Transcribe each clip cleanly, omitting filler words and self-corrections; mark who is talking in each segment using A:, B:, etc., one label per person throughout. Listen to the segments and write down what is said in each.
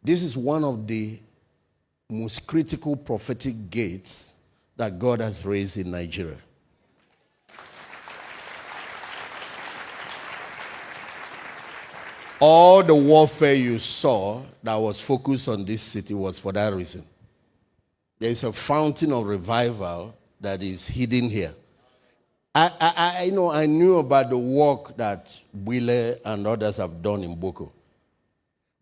A: This is one of the most critical prophetic gates that God has raised in Nigeria. All the warfare you saw that was focused on this city was for that reason. There is a fountain of revival that is hidden here. I knew about the work that Wile and others have done in Boko.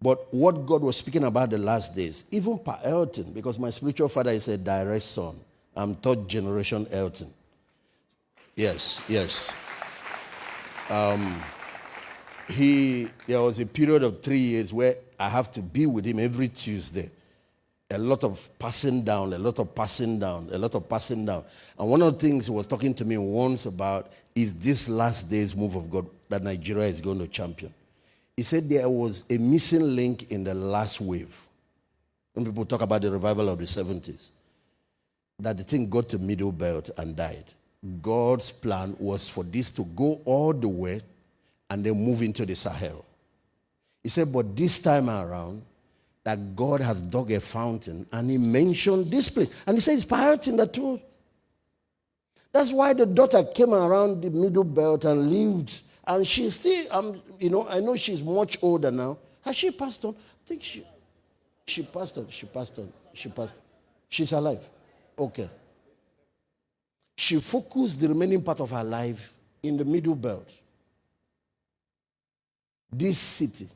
A: But what God was speaking about the last days, even Pa Elton, because my spiritual father is a direct son. I'm third generation Elton. Yes. There was a period of 3 years where I have to be with him every Tuesday. A lot of passing down. And one of the things he was talking to me once about is this last day's move of God that Nigeria is going to champion. He said there was a missing link in the last wave. When people talk about the revival of the 70s, that the thing got to middle belt and died. God's plan was for this to go all the way and then move into the Sahel. He said, but this time around, that God has dug a fountain, and he mentioned this place. And he said, it's pirates in the truth. That's why the daughter came around the middle belt and lived. And she's still, I know she's much older now. Has she passed on? I think she passed on. She's alive. Okay. She focused the remaining part of her life in the middle belt. This city.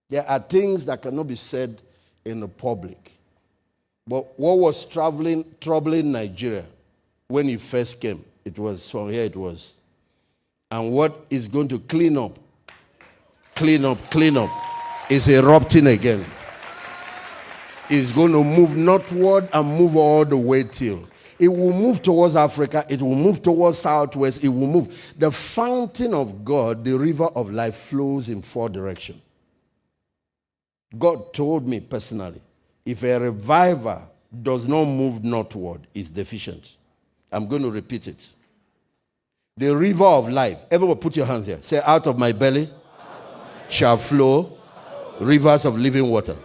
A: There are things that cannot be said in the public. But what was troubling Nigeria when he first came, it was from here it was. And what is going to clean up, is erupting again. It's going to move northward and move all the way till. It will move towards Africa. It will move towards southwest. It will move. The fountain of God, the river of life, flows in 4 directions. God told me personally, if a reviver does not move northward, it's deficient. I'm going to repeat it. The river of life. Everyone put your hands here. Say, out of my belly shall flow rivers of living water.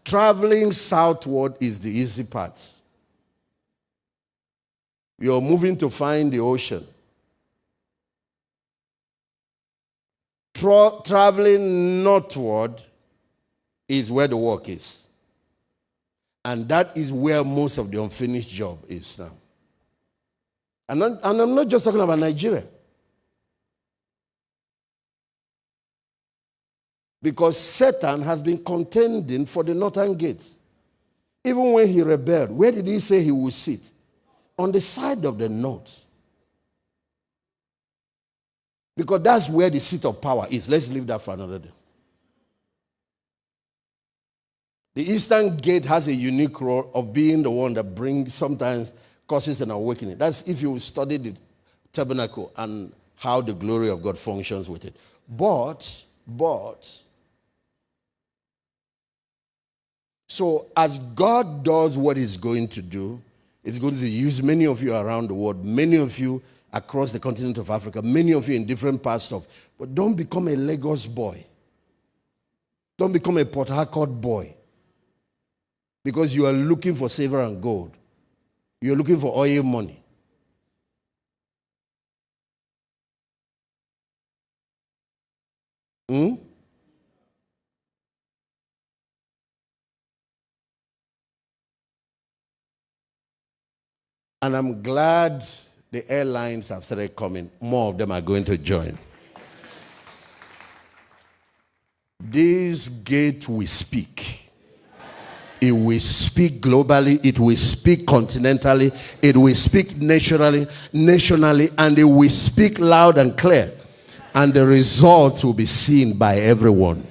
A: Traveling southward is the easy part. You're moving to find the ocean. Traveling northward is where the work is. And that is where most of the unfinished job is now. And I'm not just talking about Nigeria. Because Satan has been contending for the northern gates. Even when he rebelled, where did he say he would sit? On the side of the north. Because that's where the seat of power is. Let's leave that for another day. The eastern gate has a unique role of being the one that sometimes causes an awakening. That's if you study the tabernacle and how the glory of God functions with it. But, so as God does what he's going to do, he's going to use many of you around the world, many of you across the continent of Africa, many of you in different parts of, but don't become a Lagos boy. Don't become a Port Harcourt boy. Because you are looking for silver and gold. You're looking for oil money. And I'm glad the airlines have started coming. More of them are going to join. This gate will speak. It will speak globally. It will speak continentally. It will speak nationally, and it will speak loud and clear. And the results will be seen by everyone.